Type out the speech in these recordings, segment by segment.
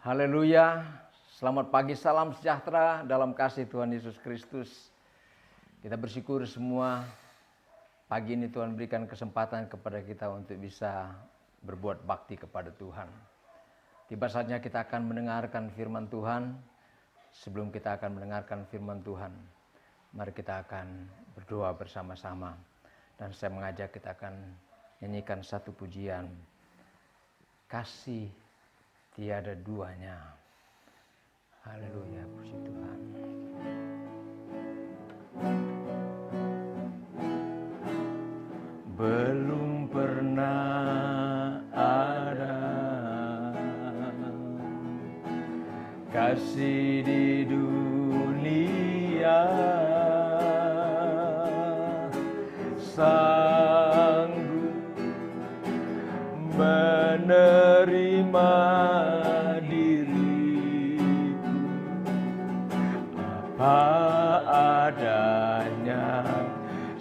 Haleluya, selamat pagi, salam sejahtera dalam kasih Tuhan Yesus Kristus. Kita bersyukur semua pagi ini Tuhan berikan kesempatan kepada kita untuk bisa berbuat bakti kepada Tuhan. Tiba saatnya kita akan mendengarkan firman Tuhan. Sebelum kita akan mendengarkan firman Tuhan, mari kita akan berdoa bersama-sama. Dan saya mengajak kita akan nyanyikan satu pujian, kasih tiada duanya. Haleluya, puji Tuhan. Belum pernah ada kasih di dunia sanggup menerima diriku apa adanya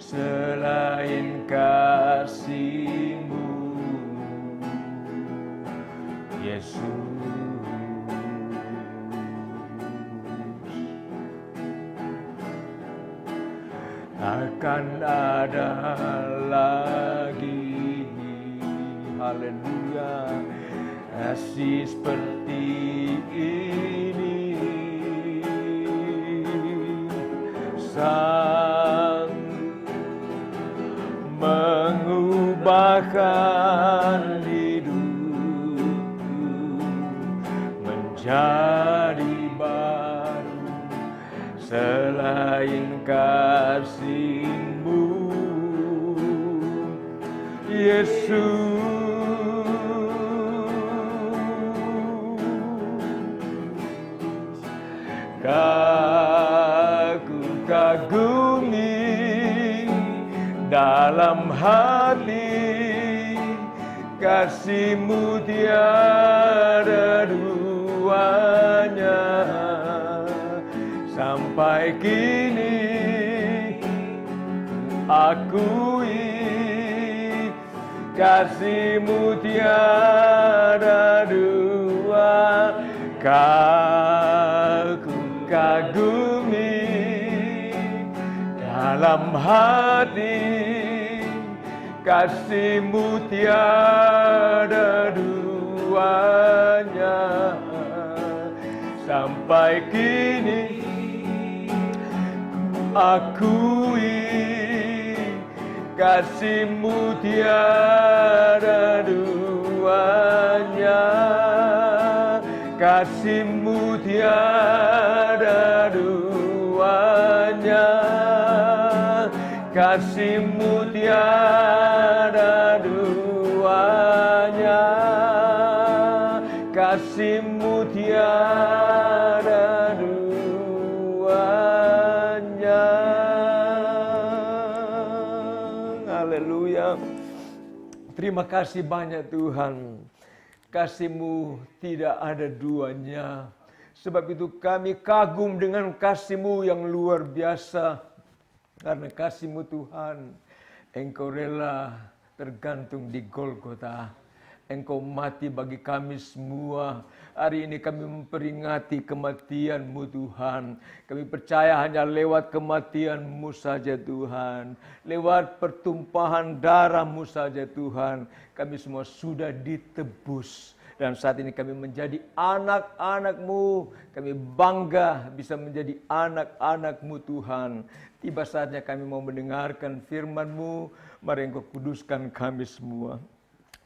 selain kasih-Mu, Yesus. Takkan ada lagi, haleluya, kasih seperti ini, sang mengubahkan hidupku menjadi baru selain kasih-Mu, Yesus. Aku kagumi dalam hati, kasih-Mu tiada duanya. Sampai kini akui kasih-Mu tiada dua. Ku kagumi dalam hati, kasih-Mu tiada duanya. Sampai kini akui kasih-Mu tiada duanya, kasih-Mu tiada duanya, kasih-Mu tiada duanya, kasih-Mu tiada duanya. Haleluya. Terima kasih banyak Tuhan. Kasih-Mu tidak ada duanya. Sebab itu kami kagum dengan kasih-Mu yang luar biasa. Karena kasih-Mu Tuhan, Engkau rela tergantung di Golgota. Engkau mati bagi kami semua. Hari ini kami memperingati kematian-Mu Tuhan. Kami percaya hanya lewat kematian-Mu saja Tuhan. Lewat pertumpahan darah-Mu saja Tuhan. Kami semua sudah ditebus. Dan saat ini kami menjadi anak-anak-Mu. Kami bangga bisa menjadi anak-anak-Mu Tuhan. Tiba saatnya kami mau mendengarkan firman-Mu. Mari Engkau kuduskan kami semua.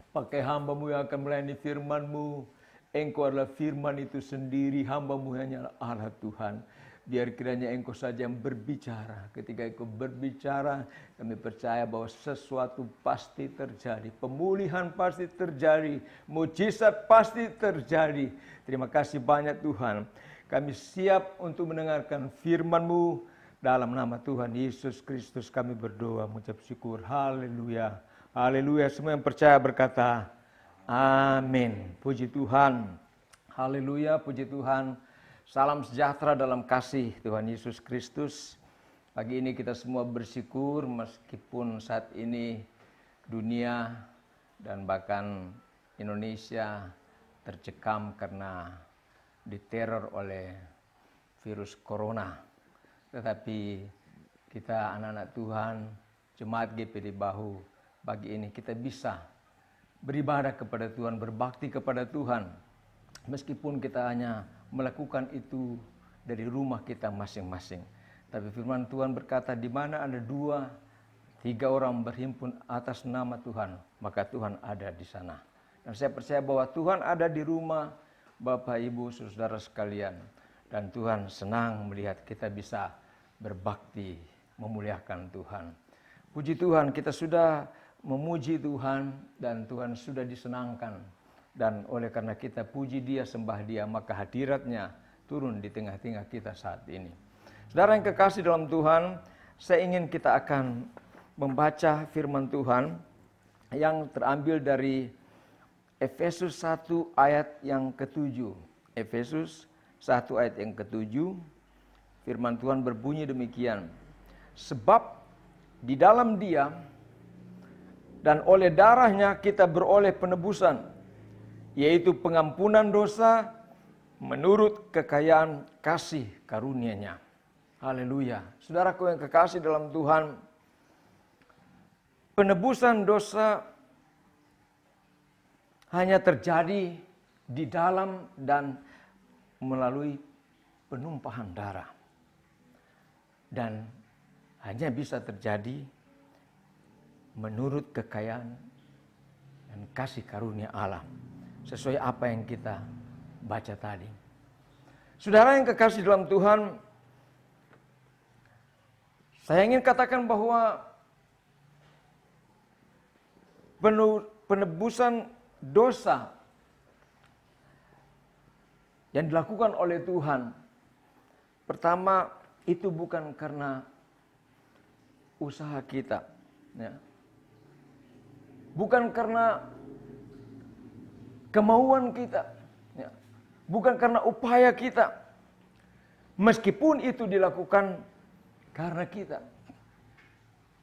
Pakai hamba-Mu yang akan melayani firman-Mu. Engkau adalah firman itu sendiri. Hamba-Mu hanyalah Allah Tuhan. Biar kiranya Engkau saja yang berbicara. Ketika Engkau berbicara, kami percaya bahwa sesuatu pasti terjadi. Pemulihan pasti terjadi. Mujizat pasti terjadi. Terima kasih banyak Tuhan. Kami siap untuk mendengarkan firman-Mu. Dalam nama Tuhan Yesus Kristus kami berdoa, mengucap syukur. Haleluya. Haleluya. Semua yang percaya berkata, amin. Puji Tuhan. Haleluya, puji Tuhan. Salam sejahtera dalam kasih Tuhan Yesus Kristus. Pagi ini kita semua bersyukur meskipun saat ini dunia dan bahkan Indonesia tercekam karena diteror oleh virus corona. Tetapi kita anak-anak Tuhan, jemaat GPD Bahu, pagi ini kita bisa beribadah kepada Tuhan, berbakti kepada Tuhan. Meskipun kita hanya melakukan itu dari rumah kita masing-masing. Tapi firman Tuhan berkata, di mana ada 2, 3 orang berhimpun atas nama Tuhan, maka Tuhan ada di sana. Dan saya percaya bahwa Tuhan ada di rumah Bapak, Ibu, saudara sekalian. Dan Tuhan senang melihat kita bisa berbakti, memuliakan Tuhan. Puji Tuhan, kita sudah memuji Tuhan dan Tuhan sudah disenangkan. Dan oleh karena kita puji Dia, sembah Dia, maka hadiratnya turun di tengah-tengah kita saat ini. Saudara yang kekasih dalam Tuhan, saya ingin kita akan membaca firman Tuhan yang terambil dari Efesus 1 ayat yang ke-7. Efesus 1 ayat yang ke-7. Firman Tuhan berbunyi demikian. Sebab di dalam Dia dan oleh darahnya kita beroleh penebusan, yaitu pengampunan dosa menurut kekayaan kasih karunia-Nya. Haleluya. Saudaraku yang kekasih dalam Tuhan, penebusan dosa hanya terjadi di dalam dan melalui penumpahan darah. Dan hanya bisa terjadi menurut kekayaan dan kasih karunia Allah. Sesuai apa yang kita baca tadi. Saudara yang kekasih dalam Tuhan, saya ingin katakan bahwa penebusan dosa yang dilakukan oleh Tuhan, pertama itu bukan karena usaha kita, ya. Bukan karena kemauan kita, ya. Bukan karena upaya kita, meskipun itu dilakukan karena kita.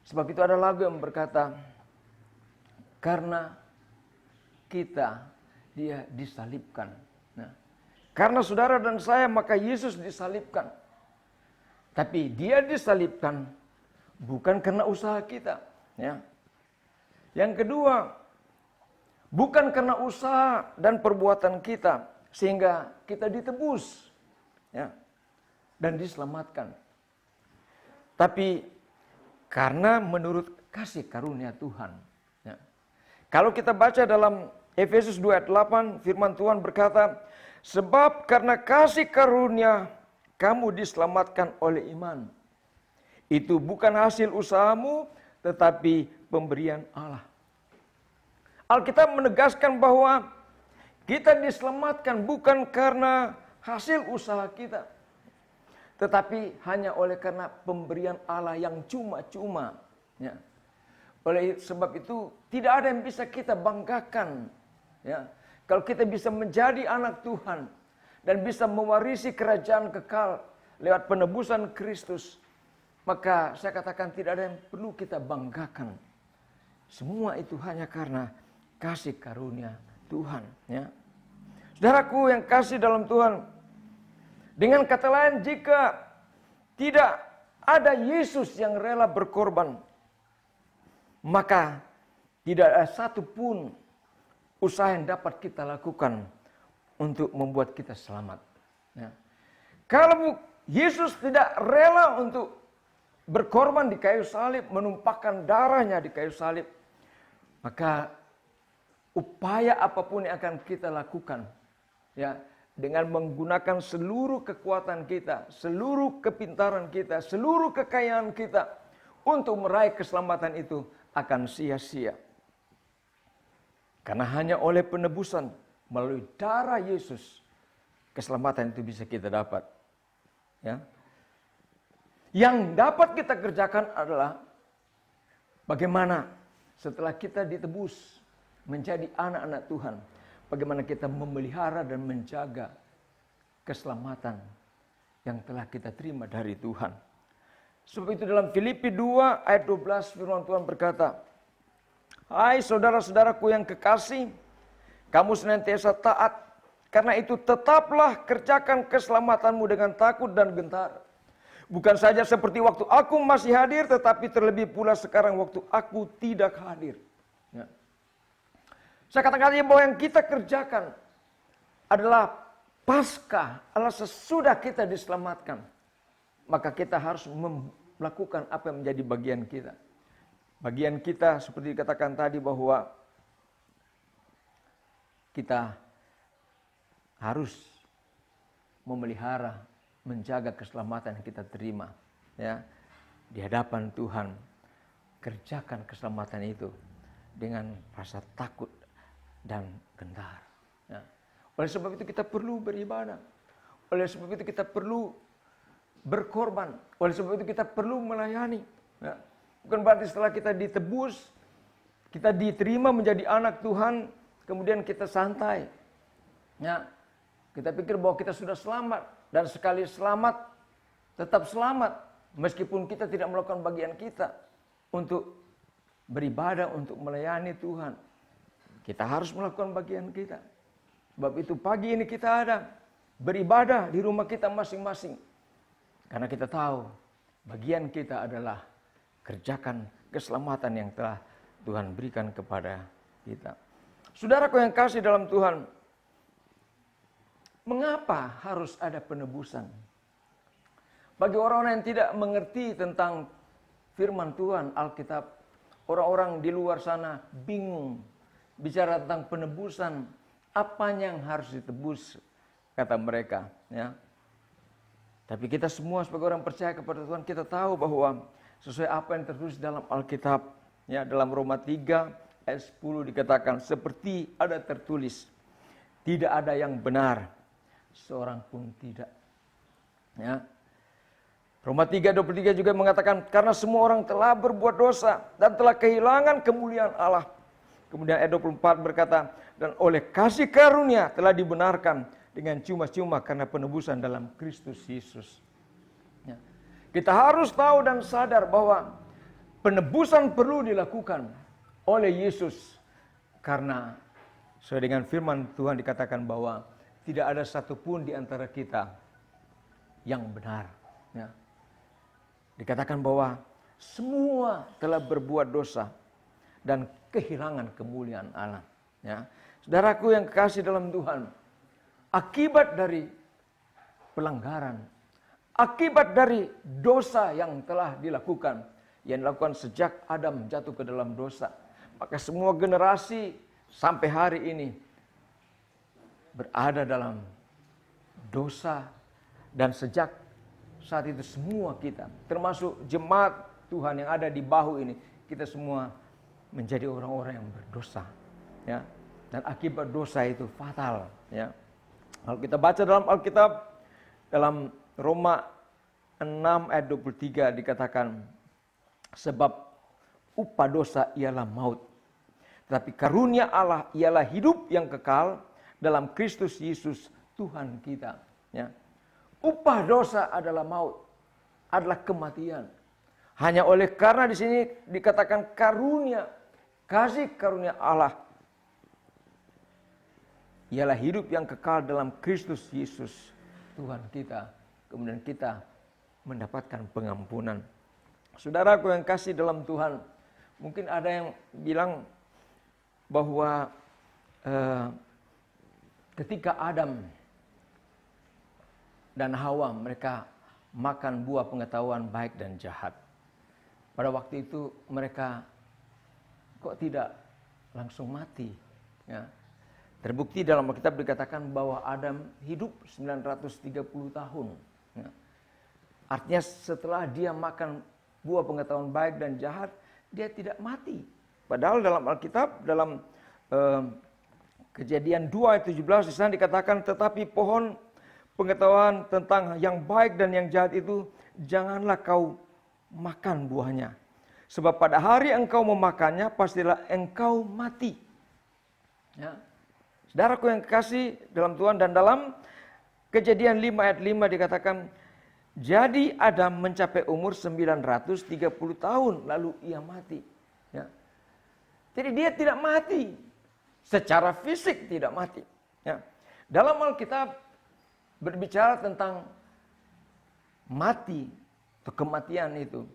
Sebab itu ada lagu yang berkata, karena kita, Dia disalibkan. Nah, karena saudara dan saya, maka Yesus disalibkan. Tapi Dia disalibkan bukan karena usaha kita. Ya. Yang kedua, bukan karena usaha dan perbuatan kita sehingga kita ditebus, ya, dan diselamatkan. Tapi karena menurut kasih karunia Tuhan. Ya. Kalau kita baca dalam Efesus 2 ayat 8, firman Tuhan berkata, sebab karena kasih karunia kamu diselamatkan oleh iman. Itu bukan hasil usahamu, tetapi pemberian Allah. Alkitab menegaskan bahwa kita diselamatkan bukan karena hasil usaha kita, tetapi hanya oleh karena pemberian Allah yang cuma-cuma. Ya. Oleh sebab itu tidak ada yang bisa kita banggakan. Ya. Kalau kita bisa menjadi anak Tuhan dan bisa mewarisi kerajaan kekal lewat penebusan Kristus, maka saya katakan tidak ada yang perlu kita banggakan. Semua itu hanya karena kasih karunia Tuhan. Ya. Saudaraku yang kasih dalam Tuhan, dengan kata lain, jika tidak ada Yesus yang rela berkorban, maka tidak ada satupun usaha yang dapat kita lakukan untuk membuat kita selamat. Ya. Kalau Yesus tidak rela untuk berkorban di kayu salib, menumpahkan darahnya di kayu salib, maka upaya apapun yang akan kita lakukan, ya, dengan menggunakan seluruh kekuatan kita, seluruh kepintaran kita, seluruh kekayaan kita untuk meraih keselamatan itu akan sia-sia. Karena hanya oleh penebusan melalui darah Yesus, keselamatan itu bisa kita dapat. Ya. Yang dapat kita kerjakan adalah bagaimana setelah kita ditebus menjadi anak-anak Tuhan, bagaimana kita memelihara dan menjaga keselamatan yang telah kita terima dari Tuhan. Sebab itu dalam Filipi 2 ayat 12 firman Tuhan berkata, hai saudara-saudaraku yang kekasih, kamu senantiasa taat Karena itu tetaplah kerjakan keselamatanmu dengan takut dan gentar. Bukan saja seperti waktu aku masih hadir, tetapi terlebih pula sekarang waktu aku tidak hadir. Ya. Saya katakan tadi bahwa yang kita kerjakan adalah pasca, adalah sesudah kita diselamatkan. Maka kita harus melakukan apa yang menjadi bagian kita. Bagian kita seperti dikatakan tadi bahwa kita harus memelihara, menjaga keselamatan yang kita terima, ya, di hadapan Tuhan. Kerjakan keselamatan itu dengan rasa takut dan gentar. Ya. Oleh sebab itu kita perlu beribadah. Oleh sebab itu kita perlu berkorban. Oleh sebab itu kita perlu melayani. Ya. Bukan berarti setelah kita ditebus, kita diterima menjadi anak Tuhan, kemudian kita santai. Ya. Kita pikir bahwa kita sudah selamat. Dan sekali selamat, tetap selamat. Meskipun kita tidak melakukan bagian kita untuk beribadah, untuk melayani Tuhan. Kita harus melakukan bagian kita. Sebab itu pagi ini kita ada beribadah di rumah kita masing-masing. Karena kita tahu bagian kita adalah kerjakan keselamatan yang telah Tuhan berikan kepada kita. Saudaraku yang kasih dalam Tuhan, mengapa harus ada penebusan? Bagi orang-orang yang tidak mengerti tentang firman Tuhan, Alkitab, orang-orang di luar sana bingung bicara tentang penebusan, apa yang harus ditebus, kata mereka. Ya. Tapi kita semua sebagai orang percaya kepada Tuhan, kita tahu bahwa sesuai apa yang tertulis dalam Alkitab, ya, dalam Roma 3 ayat 10 dikatakan, seperti ada tertulis, tidak ada yang benar, seorang pun tidak. Ya. Roma 3:23 juga mengatakan, karena semua orang telah berbuat dosa dan telah kehilangan kemuliaan Allah. Kemudian ayat 24 berkata, dan oleh kasih karunia telah dibenarkan dengan cuma-cuma karena penebusan dalam Kristus Yesus. Ya. Kita harus tahu dan sadar bahwa penebusan perlu dilakukan oleh Yesus. Karena sesuai dengan firman Tuhan dikatakan bahwa tidak ada satupun di antara kita yang benar. Ya. Dikatakan bahwa semua telah berbuat dosa dan kehilangan kemuliaan Allah. Ya. Saudaraku yang kekasih dalam Tuhan, akibat dari pelanggaran, akibat dari dosa yang telah dilakukan, yang dilakukan sejak Adam jatuh ke dalam dosa, maka semua generasi sampai hari ini berada dalam dosa. Dan sejak saat itu semua kita, termasuk jemaat Tuhan yang ada di bahu ini, kita semua menjadi orang-orang yang berdosa. Ya. Dan akibat dosa itu fatal. Ya. Kalau kita baca dalam Alkitab, dalam Roma 6 ayat 23 dikatakan, sebab upah dosa ialah maut. Tetapi karunia Allah ialah hidup yang kekal dalam Kristus Yesus Tuhan kita. Ya. Upah dosa adalah maut, adalah kematian. Hanya oleh karena di sini dikatakan karunia, kasih karunia Allah ialah hidup yang kekal dalam Kristus Yesus Tuhan kita. Kemudian kita mendapatkan pengampunan. Saudaraku yang kasih dalam Tuhan, mungkin ada yang bilang bahwa ketika Adam dan Hawa mereka makan buah pengetahuan baik dan jahat, pada waktu itu mereka kok tidak langsung mati. Ya. Terbukti dalam Alkitab dikatakan bahwa Adam hidup 930 tahun. Ya. Artinya setelah dia makan buah pengetahuan baik dan jahat, dia tidak mati. Padahal dalam Alkitab, dalam Kejadian 2 ayat 17 di sana dikatakan, tetapi pohon pengetahuan tentang yang baik dan yang jahat itu janganlah kau makan buahnya. Sebab pada hari engkau memakannya, pastilah engkau mati. Ya. Saudaraku yang kekasih dalam Tuhan, dan dalam Kejadian 5 ayat 5 dikatakan, jadi Adam mencapai umur 930 tahun, lalu ia mati. Ya. Jadi dia tidak mati. Secara fisik tidak mati. Ya. Dalam Alkitab berbicara tentang mati atau kematian itu,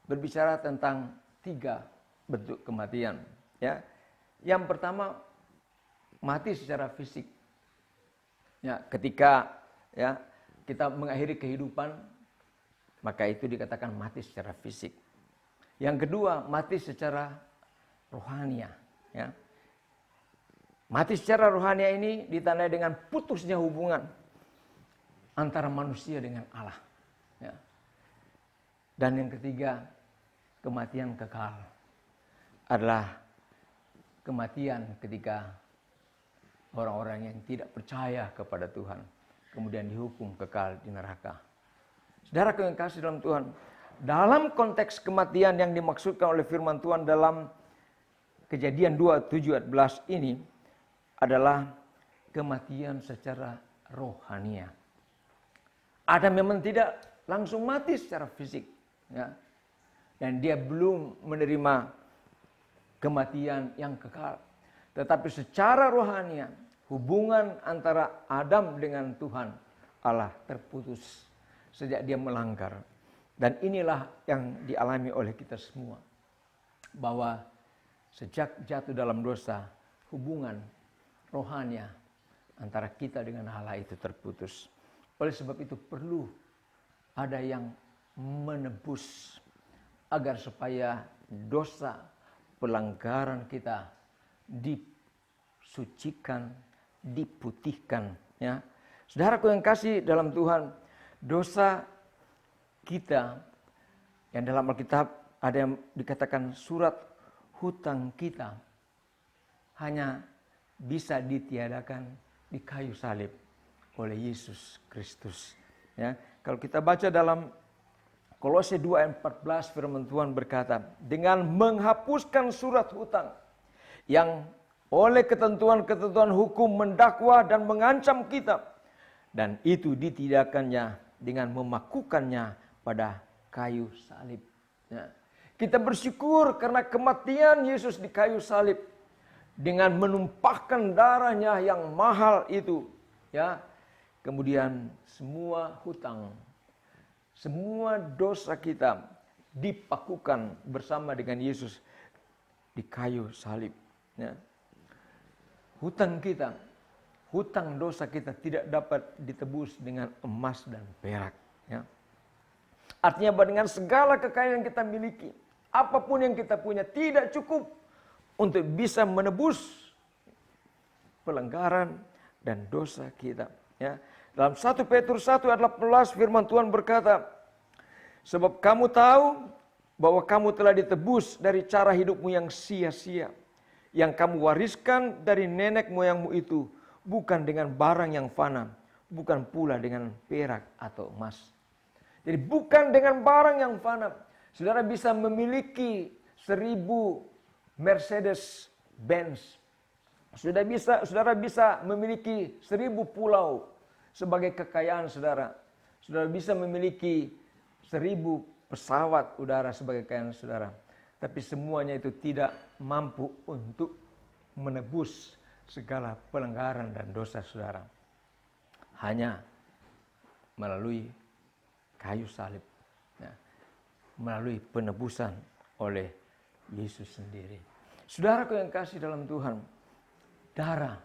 berbicara tentang 3 bentuk kematian. Ya, yang pertama mati secara fisik. Ya, ketika kita mengakhiri kehidupan, maka itu dikatakan mati secara fisik. Yang kedua mati secara rohania. Ya. Mati secara rohania ini ditandai dengan putusnya hubungan antara manusia dengan Allah. Ya. Dan yang ketiga, kematian kekal adalah kematian ketika orang-orang yang tidak percaya kepada Tuhan kemudian dihukum kekal di neraka. Saudaraku yang kasih dalam Tuhan, dalam konteks kematian yang dimaksudkan oleh firman Tuhan dalam Kejadian 27:11 ini adalah kematian secara rohania. Adam memang tidak langsung mati secara fisik, ya. Dan dia belum menerima kematian yang kekal. Tetapi secara rohania, hubungan antara Adam dengan Tuhan Allah terputus sejak dia melanggar. Dan inilah yang dialami oleh kita semua. Bahwa sejak jatuh dalam dosa, hubungan rohania antara kita dengan Allah itu terputus. Oleh sebab itu perlu ada yang menebus agar supaya dosa pelanggaran kita disucikan, diputihkan. Ya, saudaraku yang kasih dalam Tuhan, dosa kita yang dalam Alkitab ada yang dikatakan surat hutang kita hanya bisa ditiadakan di kayu salib oleh Yesus Kristus. Ya, kalau kita baca dalam Kolose 2:14 firman Tuhan berkata, dengan menghapuskan surat hutang yang oleh ketentuan-ketentuan hukum mendakwa dan mengancam kita, dan itu ditiadakannya dengan memakukannya pada kayu salib. Ya. Kita bersyukur karena kematian Yesus di kayu salib dengan menumpahkan darahnya yang mahal itu, ya. Kemudian semua hutang, semua dosa kita dipakukan bersama dengan Yesus di kayu salib. Ya. Hutang kita, hutang dosa kita tidak dapat ditebus dengan emas dan perak. Ya. Artinya bahwa dengan segala kekayaan yang kita miliki, apapun yang kita punya tidak cukup untuk bisa menebus pelanggaran dan dosa kita. Ya. Dalam 1 Petrus 1:18 firman Tuhan berkata, sebab kamu tahu bahwa kamu telah ditebus dari cara hidupmu yang sia-sia, yang kamu wariskan dari nenek moyangmu itu, bukan dengan barang yang fana, bukan pula dengan perak atau emas. Jadi bukan dengan barang yang fana. Saudara bisa memiliki 1000 Mercedes Benz. Saudara bisa memiliki 1000 pulau sebagai kekayaan saudara. Saudara bisa memiliki 1000 pesawat udara sebagai kekayaan saudara. Tapi semuanya itu tidak mampu untuk menebus segala pelanggaran dan dosa saudara. Hanya melalui kayu salib. Ya, melalui penebusan oleh Yesus sendiri. Saudaraku yang kasih dalam Tuhan, darah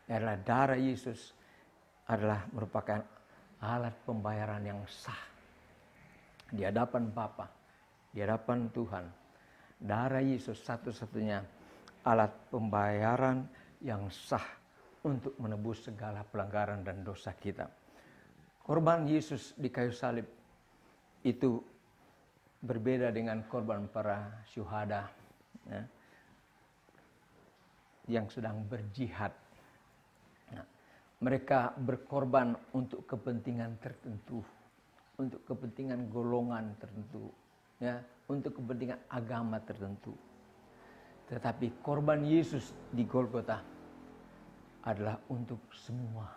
adalah darah Yesus adalah merupakan alat pembayaran yang sah di hadapan Bapa, di hadapan Tuhan. Darah Yesus satu-satunya alat pembayaran yang sah untuk menebus segala pelanggaran dan dosa kita. Korban Yesus di kayu salib itu berbeda dengan korban para syuhada, ya, yang sedang berjihad. Nah, mereka berkorban untuk kepentingan tertentu, untuk kepentingan golongan tertentu, ya, untuk kepentingan agama tertentu. Tetapi korban Yesus di Golgota adalah untuk semua.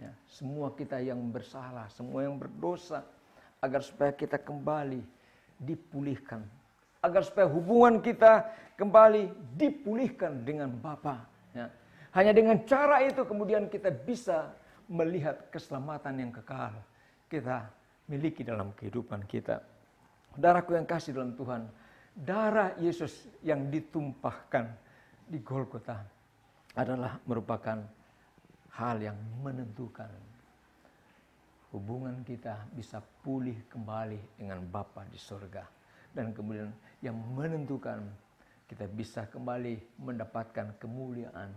Ya, semua kita yang bersalah, semua yang berdosa, agar supaya kita kembali dipulihkan, agar supaya hubungan kita kembali dipulihkan dengan Bapa. Ya. Hanya dengan cara itu kemudian kita bisa melihat keselamatan yang kekal kita miliki dalam kehidupan kita. Saudaraku yang kasih dalam Tuhan, darah Yesus yang ditumpahkan di Golgota adalah merupakan hal yang menentukan hubungan kita bisa pulih kembali dengan Bapa di surga. Dan kemudian yang menentukan kita bisa kembali mendapatkan kemuliaan,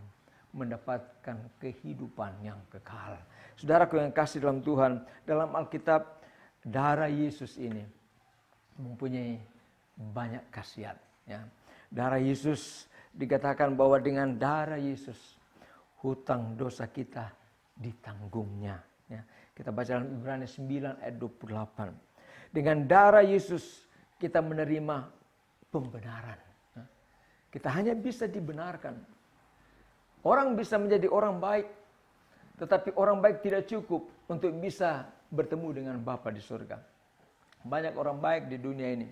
mendapatkan kehidupan yang kekal. Saudaraku yang kasih dalam Tuhan, dalam Alkitab darah Yesus ini mempunyai banyak khasiat. Ya. Darah Yesus dikatakan bahwa dengan darah Yesus hutang dosa kita ditanggungnya. Ya. Kita baca dalam Ibrani 9 ayat 28. Dengan darah Yesus kita menerima pembenaran. Ya. Kita hanya bisa dibenarkan. Orang bisa menjadi orang baik, tetapi orang baik tidak cukup untuk bisa bertemu dengan Bapa di surga. Banyak orang baik di dunia ini,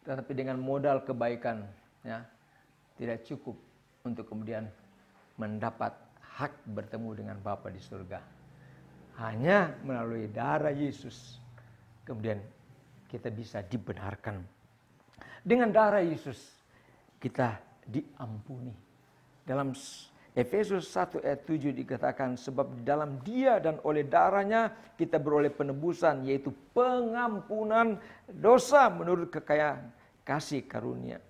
tetapi dengan modal kebaikan, ya, tidak cukup untuk kemudian mendapat hak bertemu dengan Bapa di surga. Hanya melalui darah Yesus, kemudian kita bisa dibenarkan. Dengan darah Yesus, kita diampuni. Dalam Efesus 1 ayat 7 dikatakan, sebab dalam Dia dan oleh darahnya kita beroleh penebusan, yaitu pengampunan dosa menurut kekayaan kasih karunia.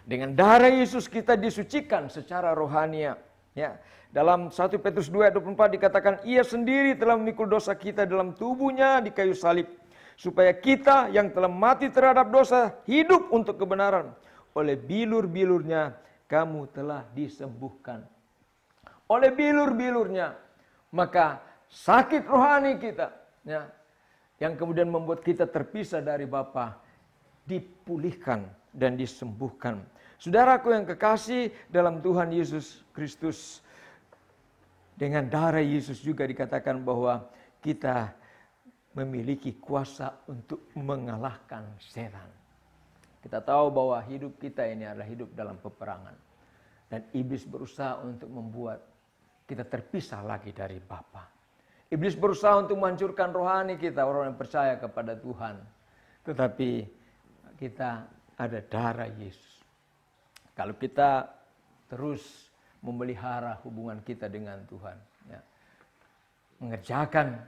Dengan darah Yesus kita disucikan secara rohania. Ya. Dalam 1 Petrus 2 ayat 24 dikatakan, Ia sendiri telah memikul dosa kita dalam tubuhnya di kayu salib, supaya kita yang telah mati terhadap dosa hidup untuk kebenaran. Oleh bilur-bilurnya kamu telah disembuhkan. Oleh bilur-bilurnya, maka sakit rohani kita, ya, yang kemudian membuat kita terpisah dari Bapa, dipulihkan dan disembuhkan. Saudaraku yang kekasih dalam Tuhan Yesus Kristus, dengan darah Yesus juga dikatakan bahwa kita memiliki kuasa untuk mengalahkan setan. Kita tahu bahwa hidup kita ini adalah hidup dalam peperangan. Dan iblis berusaha untuk membuat kita terpisah lagi dari Bapa. Iblis berusaha untuk menghancurkan rohani kita, orang yang percaya kepada Tuhan. Tetapi kita ada darah Yesus. Kalau kita terus memelihara hubungan kita dengan Tuhan, ya, mengerjakan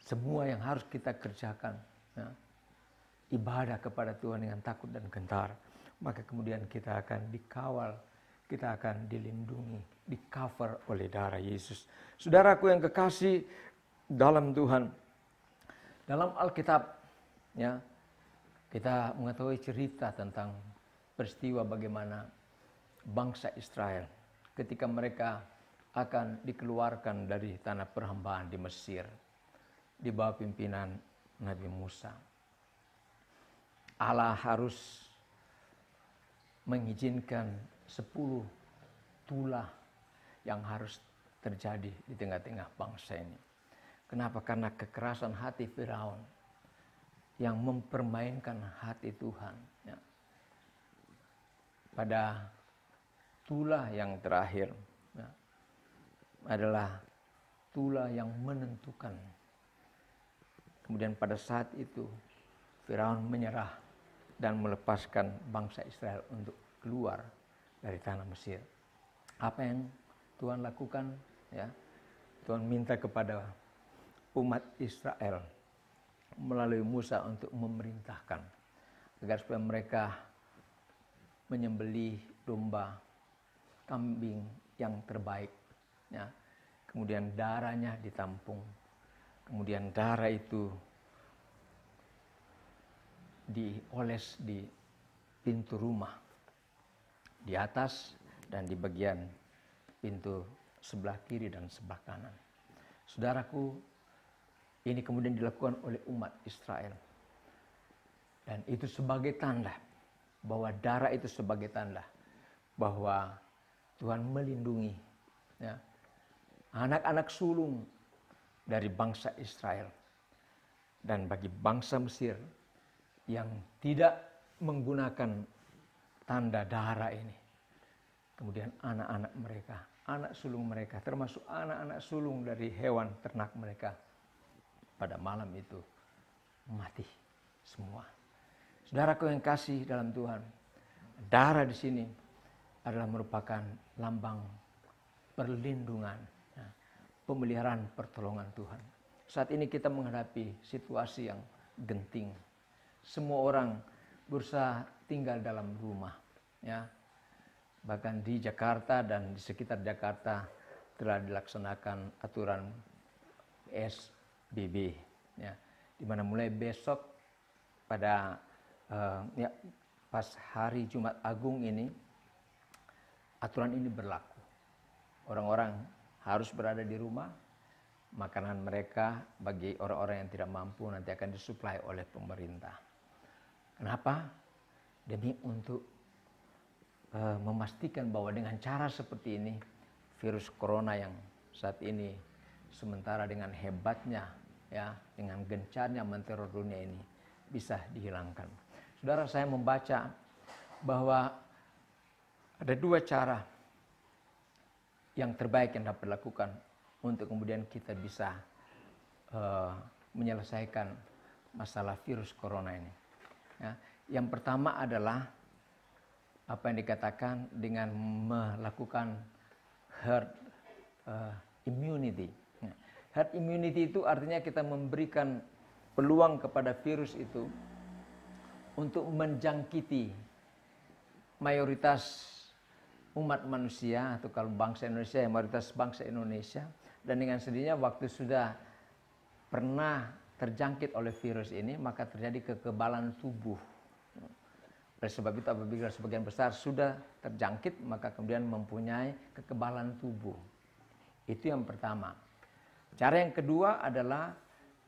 semua yang harus kita kerjakan, ya, ibadah kepada Tuhan dengan takut dan gentar, maka kemudian kita akan dikawal, kita akan dilindungi, di-cover oleh darah Yesus. Saudaraku yang kekasih dalam Tuhan, dalam Alkitab, ya, kita mengetahui cerita tentang peristiwa bagaimana bangsa Israel ketika mereka akan dikeluarkan dari tanah perhambaan di Mesir di bawah pimpinan Nabi Musa. Allah harus mengizinkan 10 tulah yang harus terjadi di tengah-tengah bangsa ini. Kenapa? Karena kekerasan hati Firaun yang mempermainkan hati Tuhan. Ya. Pada tulah yang terakhir, ya, adalah tulah yang menentukan. Kemudian pada saat itu Firaun menyerah dan melepaskan bangsa Israel untuk keluar dari tanah Mesir. Apa yang Tuhan lakukan? Ya, Tuhan minta kepada umat Israel melalui Musa untuk memerintahkan agar supaya mereka menyembelih domba, kambing yang terbaik, ya. Kemudian darahnya ditampung, kemudian darah itu dioles di pintu rumah, di atas dan di bagian pintu sebelah kiri dan sebelah kanan. Saudaraku, ini kemudian dilakukan oleh umat Israel. Dan itu sebagai tanda, bahwa darah itu sebagai tanda bahwa Tuhan melindungi, ya, anak-anak sulung dari bangsa Israel. Dan bagi bangsa Mesir yang tidak menggunakan tanda darah ini. Kemudian anak-anak mereka, anak sulung mereka, termasuk anak-anak sulung dari hewan ternak mereka, pada malam itu mati semua. Saudaraku yang kasih dalam Tuhan, darah di sini adalah merupakan lambang perlindungan, pemeliharaan pertolongan Tuhan. Saat ini kita menghadapi situasi yang genting. Semua orang berusaha tinggal dalam rumah, ya. Bahkan di Jakarta dan di sekitar Jakarta telah dilaksanakan aturan PSBB, ya, di mana mulai besok pada pas hari Jumat Agung ini aturan ini berlaku. Orang-orang harus berada di rumah. Makanan mereka bagi orang-orang yang tidak mampu nanti akan disuplai oleh pemerintah. Kenapa? Demi untuk memastikan bahwa dengan cara seperti ini virus corona yang saat ini sementara dengan hebatnya, ya, dengan gencarnya menteror dunia ini bisa dihilangkan. Saudara, saya membaca bahwa ada dua cara yang terbaik yang dapat dilakukan untuk kemudian kita bisa menyelesaikan masalah virus corona ini. Ya, yang pertama adalah apa yang dikatakan dengan melakukan herd immunity. Herd immunity itu artinya kita memberikan peluang kepada virus itu untuk menjangkiti mayoritas umat manusia, atau kalau bangsa Indonesia, mayoritas bangsa Indonesia. Dan dengan sendirinya waktu sudah pernah terjangkit oleh virus ini, maka terjadi kekebalan tubuh. Oleh sebab itu apabila sebagian besar sudah terjangkit, maka kemudian mempunyai kekebalan tubuh. Itu yang pertama. Cara yang kedua adalah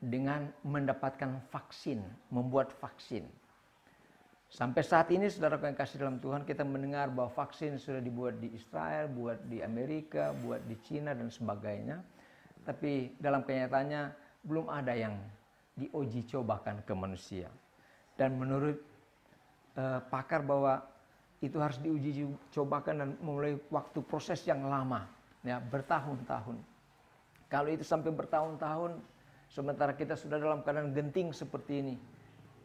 dengan mendapatkan vaksin, membuat vaksin. Sampai saat ini saudara yang kasih dalam Tuhan, kita mendengar bahwa vaksin sudah dibuat di Israel, buat di Amerika, buat di Cina dan sebagainya. Tapi dalam kenyataannya belum ada yang diuji cobakan ke manusia. Dan menurut pakar bahwa itu harus diuji cobakan dan mulai waktu proses yang lama, ya, bertahun-tahun. Kalau itu sampai bertahun-tahun, sementara kita sudah dalam keadaan genting seperti ini,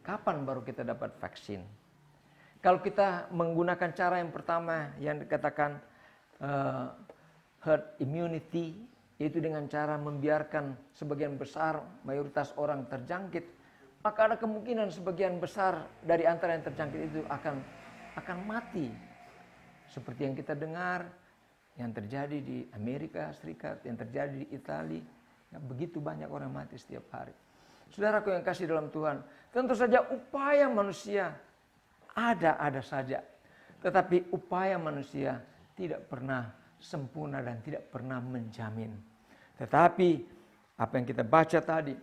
kapan baru kita dapat vaksin? Kalau kita menggunakan cara yang pertama yang dikatakan herd immunity, yaitu dengan cara membiarkan sebagian besar mayoritas orang terjangkit, maka ada kemungkinan sebagian besar dari antara yang terjangkit itu akan mati. Seperti yang kita dengar, yang terjadi di Amerika Serikat, yang terjadi di Italia, ya, begitu banyak orang mati setiap hari. Saudaraku yang kasih dalam Tuhan, tentu saja upaya manusia ada saja. Tetapi upaya manusia tidak pernah sempurna dan tidak pernah menjamin. Tetapi apa yang kita baca tadi,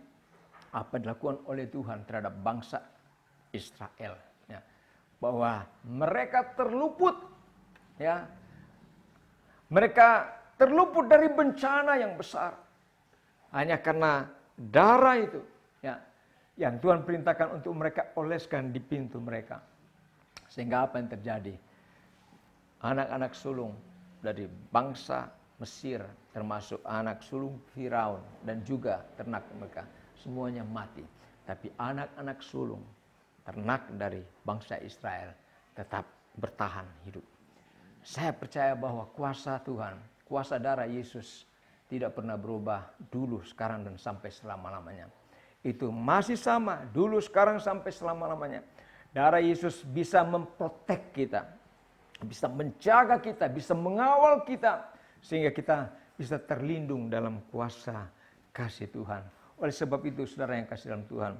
apa yang dilakukan oleh Tuhan terhadap bangsa Israel, ya, bahwa mereka terluput, ya, mereka terluput dari bencana yang besar hanya karena darah itu, ya, yang Tuhan perintahkan untuk mereka oleskan di pintu mereka. Sehingga apa yang terjadi? Anak-anak sulung dari bangsa Mesir, termasuk anak sulung Firaun dan juga ternak mereka, semuanya mati. Tapi anak-anak sulung ternak dari bangsa Israel tetap bertahan hidup. Saya percaya bahwa kuasa Tuhan, kuasa darah Yesus tidak pernah berubah dulu, sekarang, dan sampai selama-lamanya. Itu masih sama dulu, sekarang, sampai selama-lamanya. Darah Yesus bisa memprotek kita, bisa menjaga kita, bisa mengawal kita, sehingga kita bisa terlindung dalam kuasa kasih Tuhan. Oleh sebab itu, saudara yang kasih dalam Tuhan,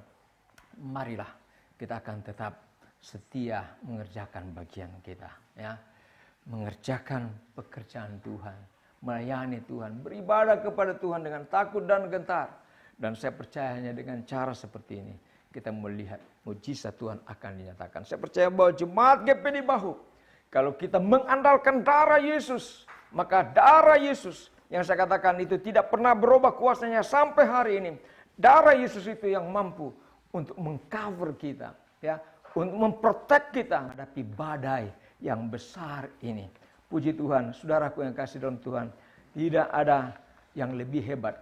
marilah kita akan tetap setia mengerjakan bagian kita, ya, mengerjakan pekerjaan Tuhan, melayani Tuhan, beribadah kepada Tuhan dengan takut dan gentar. Dan saya percaya hanya dengan cara seperti ini kita melihat mujizat Tuhan akan dinyatakan. Saya percaya bahwa jemaat GPD Bahu, kalau kita mengandalkan darah Yesus, maka darah Yesus yang saya katakan itu tidak pernah berubah kuasanya sampai hari ini. Darah Yesus itu yang mampu untuk mengcover kita, ya, untuk memprotek kita menghadapi badai yang besar ini. Puji Tuhan, saudaraku yang kasih dalam Tuhan, tidak ada yang lebih hebat,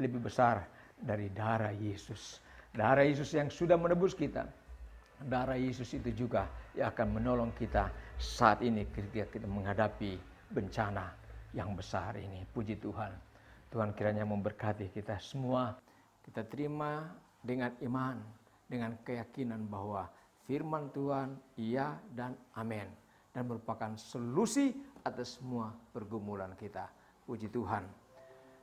lebih besar dari darah Yesus. Darah Yesus yang sudah menebus kita. Darah Yesus itu juga yang akan menolong kita saat ini ketika kita menghadapi bencana yang besar ini. Puji Tuhan. Tuhan kiranya memberkati kita semua. Kita terima dengan iman, dengan keyakinan bahwa firman Tuhan iya dan amin. Dan merupakan solusi atas semua pergumulan kita. Puji Tuhan.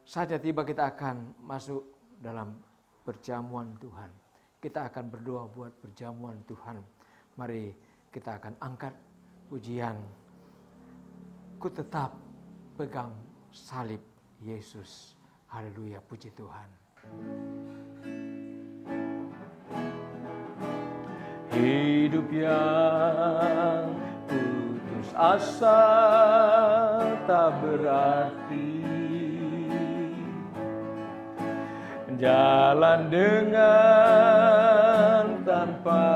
Saatnya tiba kita akan masuk dalam perjamuan Tuhan. Kita akan berdoa buat perjamuan Tuhan. Mari kita akan angkat pujian. Ku tetap pegang salib Yesus. Haleluya, puji Tuhan. Hidup yang putus asa tak berarti, jalan dengan tanpa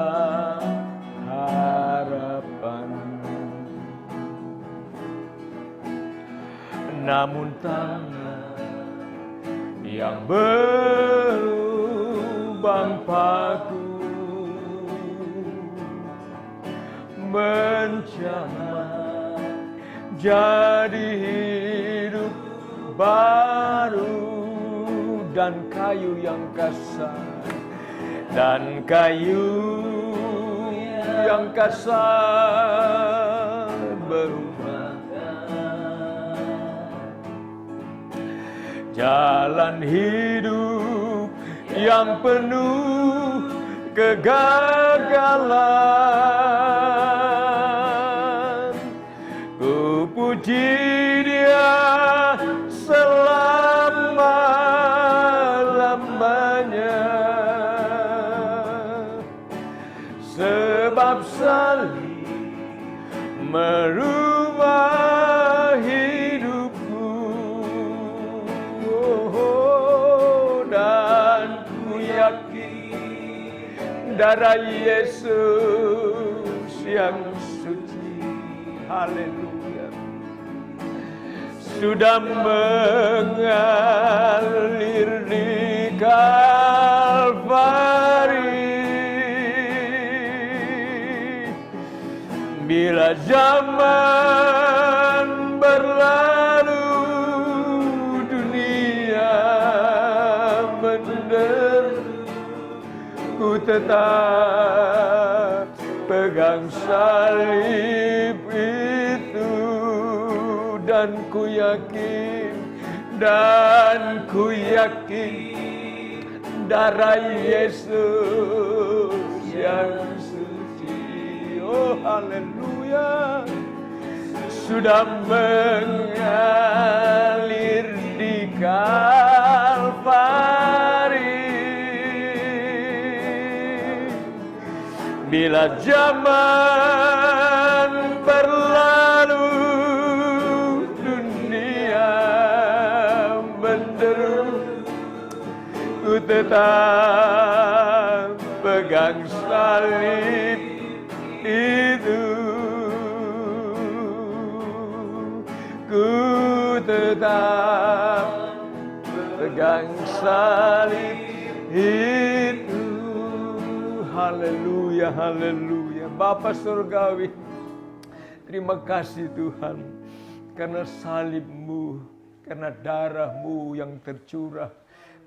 harapan, namun tangan yang berlubang paku menjamah jadi hidup baru, dan kayu yang kasar berubah jalan hidup yang penuh kegagalan. Ku puji Dia selama-lamanya, sebab salib merubah hidupku. Dan ku yakin darah Yesus yang suci, haleluya, sudah mengalir di Kalvari. Bila zaman berlalu, dunia menderu, ku tetap pegang salib itu. Dan ku yakin darah Yesus yang suci, oh haleluya, sudah mengalir di Kalvari. Bila zaman berlalu, ku tetap pegang salib itu. Ku tetap pegang salib itu. Haleluya, haleluya. Bapa surgawi, terima kasih Tuhan, karena salib-Mu, karena darah-Mu yang tercurah.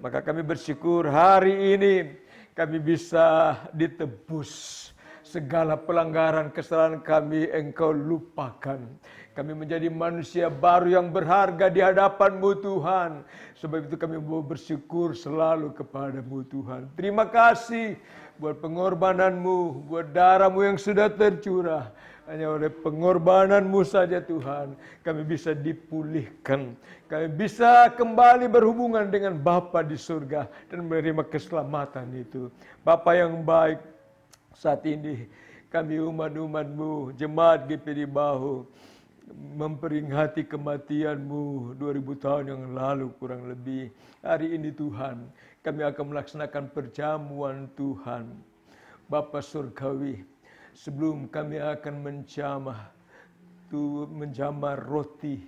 Maka kami bersyukur hari ini kami bisa ditebus. Segala pelanggaran kesalahan kami Engkau lupakan. Kami menjadi manusia baru yang berharga di hadapan-Mu Tuhan. Sebab itu kami mau bersyukur selalu kepada-Mu Tuhan. Terima kasih buat pengorbanan-Mu, buat darah-Mu yang sudah tercurah. Hanya oleh pengorbanan-Mu saja Tuhan, kami bisa dipulihkan. Kami bisa kembali berhubungan dengan Bapa di surga dan menerima keselamatan itu. Bapa yang baik, saat ini kami umat-umat-Mu, jemaat GPD Bahu, memperingati kematian-Mu 2000 tahun yang lalu kurang lebih. Hari ini Tuhan, kami akan melaksanakan perjamuan Tuhan. Bapa surgawi, sebelum kami akan menjamah, itu menjamah roti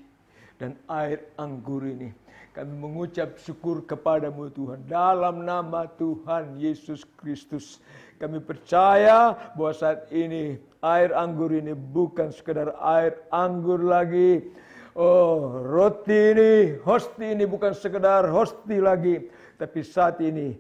dan air anggur ini, kami mengucap syukur kepadamu Tuhan. Dalam nama Tuhan Yesus Kristus, kami percaya bahwa saat ini air anggur ini bukan sekedar air anggur lagi. Oh, roti ini, hosti ini bukan sekedar hosti lagi. Tapi saat ini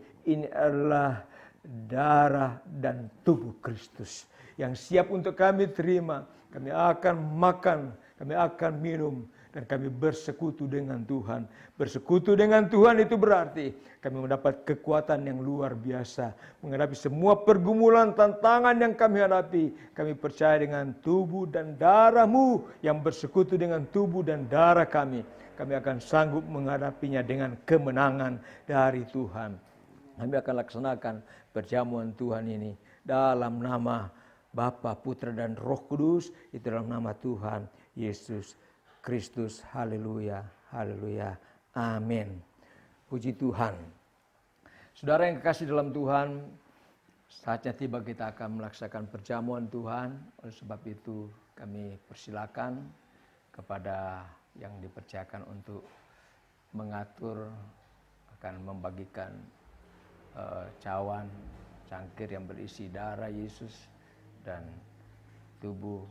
adalah darah dan tubuh Kristus yang siap untuk kami terima. Kami akan makan, kami akan minum, dan kami bersekutu dengan Tuhan. Bersekutu dengan Tuhan itu berarti kami mendapat kekuatan yang luar biasa. Menghadapi semua pergumulan, tantangan yang kami hadapi. Kami percaya dengan tubuh dan darah-Mu yang bersekutu dengan tubuh dan darah kami. Kami akan sanggup menghadapinya dengan kemenangan dari Tuhan. Kami akan laksanakan perjamuan Tuhan ini dalam nama Bapa, Putra, dan Roh Kudus. Itu dalam nama Tuhan Yesus Kristus. Haleluya, haleluya, amin. Puji Tuhan. Saudara yang kekasih dalam Tuhan, saatnya tiba kita akan melaksanakan perjamuan Tuhan. Oleh sebab itu kami persilakan kepada yang dipercayakan untuk mengatur, akan membagikan cawan, cangkir yang berisi darah Yesus dan tubuh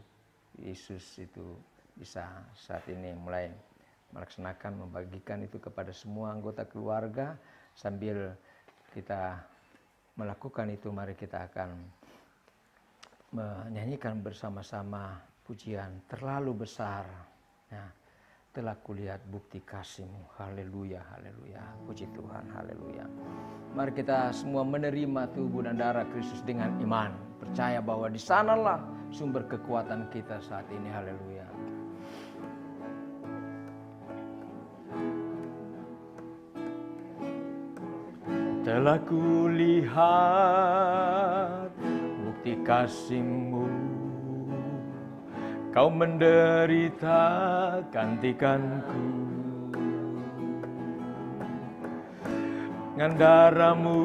Yesus itu bisa saat ini mulai melaksanakan, membagikan itu kepada semua anggota keluarga. Sambil kita melakukan itu, mari kita akan menyanyikan bersama-sama pujian terlalu besar. Ya, telah kulihat bukti kasih-Mu. Haleluya, haleluya. Puji Tuhan, haleluya. Mari kita semua menerima tubuh dan darah Kristus dengan iman. Percaya bahwa di sanalah sumber kekuatan kita saat ini. Haleluya. Telah kulihat bukti kasih-Mu, Kau menderita gantikanku. Dengan darah-Mu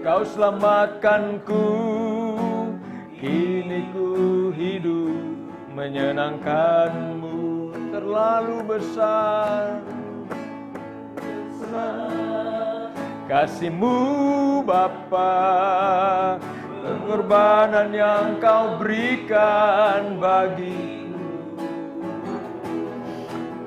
Kau selamatkanku. Kini ku hidup menyenangkan-Mu. Terlalu besar kasih-Mu Bapa, pengorbanan yang Kau berikan bagiku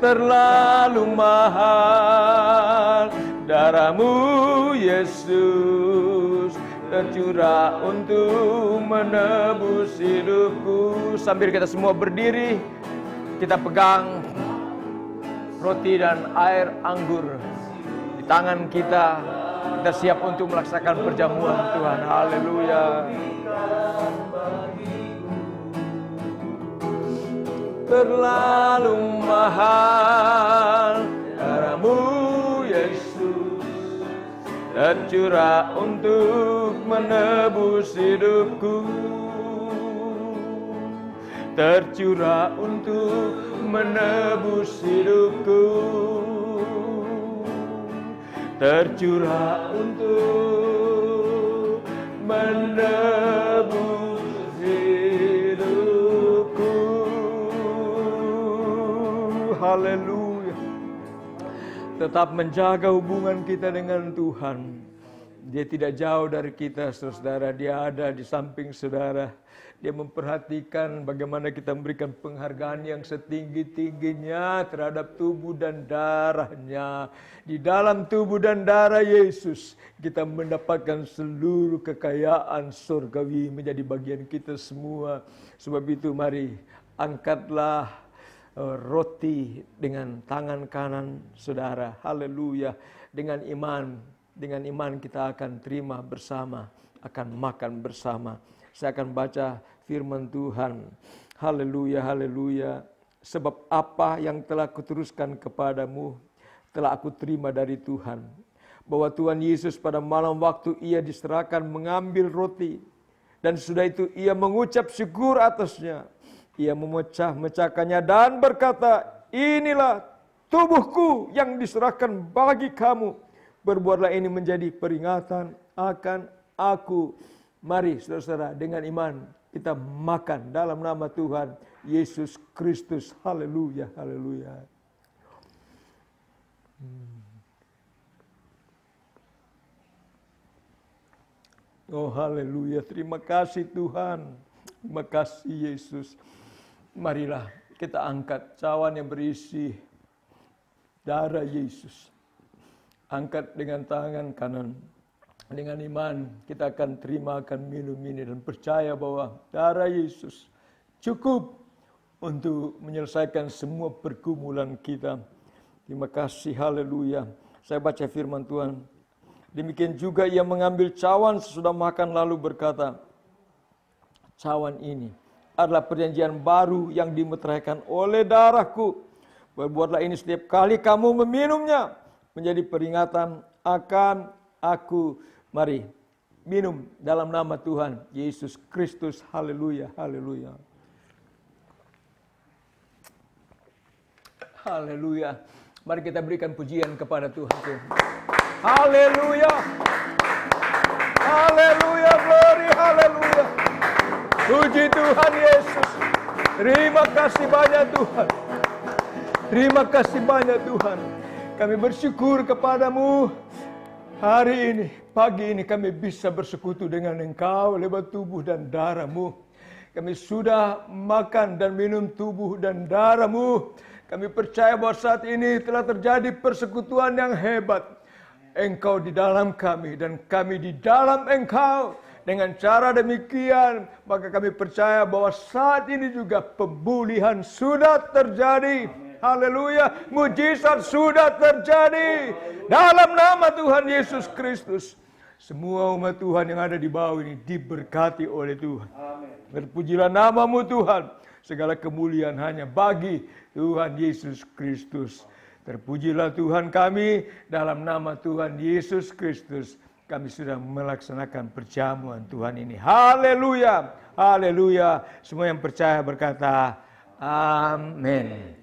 terlalu mahal. Darah-Mu Yesus tercurah untuk menebus hidupku. Sambil kita semua berdiri, kita pegang roti dan air anggur di tangan kita. Kita siap untuk melaksanakan perjamuan Tuhan. Haleluya. Terlalu mahal darah-Mu Yesus tercurah untuk menebus hidupku. Tercurah untuk menebus hidupku. Tercurah untuk menebus hidupku. Haleluya. Tetap menjaga hubungan kita dengan Tuhan. Dia tidak jauh dari kita, saudara. Dia ada di samping saudara. Dia memperhatikan bagaimana kita memberikan penghargaan yang setinggi-tingginya terhadap tubuh dan darahnya. Di dalam tubuh dan darah Yesus, kita mendapatkan seluruh kekayaan surgawi menjadi bagian kita semua. Sebab itu mari angkatlah roti dengan tangan kanan saudara. Haleluya. Dengan iman kita akan terima bersama, akan makan bersama. Saya akan baca firman Tuhan. Haleluya, haleluya. Sebab apa yang telah kuteruskan kepadamu, telah aku terima dari Tuhan. Bahwa Tuhan Yesus pada malam waktu ia diserahkan mengambil roti. Dan sudah itu ia mengucap syukur atasnya. Ia memecah-mecahkannya dan berkata, inilah tubuhku yang diserahkan bagi kamu. Berbuatlah ini menjadi peringatan akan aku. Mari saudara-saudara, dengan iman kita makan dalam nama Tuhan Yesus Kristus. Haleluya, haleluya. Oh haleluya, terima kasih Tuhan. Terima kasih Yesus. Marilah kita angkat cawan yang berisi darah Yesus. Angkat dengan tangan kanan. Dengan iman kita akan terima, akan minum ini dan percaya bahwa darah Yesus cukup untuk menyelesaikan semua pergumulan kita. Terima kasih, haleluya. Saya baca firman Tuhan. Demikian juga ia mengambil cawan sesudah makan lalu berkata, cawan ini adalah perjanjian baru yang dimeteraikan oleh darahku. Berbuatlah ini setiap kali kamu meminumnya menjadi peringatan akan aku. Mari minum dalam nama Tuhan Yesus Kristus. Haleluya, haleluya. Haleluya. Mari kita berikan pujian kepada Tuhan. Haleluya. Haleluya, glory, haleluya. Puji Tuhan Yesus. Terima kasih banyak Tuhan. Terima kasih banyak Tuhan. Kami bersyukur kepadamu. Hari ini, pagi ini kami bisa bersekutu dengan Engkau lewat tubuh dan darah-Mu. Kami sudah makan dan minum tubuh dan darah-Mu. Kami percaya bahwa saat ini telah terjadi persekutuan yang hebat. Engkau di dalam kami dan kami di dalam Engkau. Dengan cara demikian, maka kami percaya bahwa saat ini juga pemulihan sudah terjadi. Haleluya, mujizat sudah terjadi dalam nama Tuhan Yesus Kristus. Semua umat Tuhan yang ada di bawah ini diberkati oleh Tuhan. Berpujilah nama-Mu Tuhan. Segala kemuliaan hanya bagi Tuhan Yesus Kristus. Terpujilah Tuhan kami, dalam nama Tuhan Yesus Kristus. Kami sudah melaksanakan perjamuan Tuhan ini. Haleluya, haleluya. Semua yang percaya berkata, amin.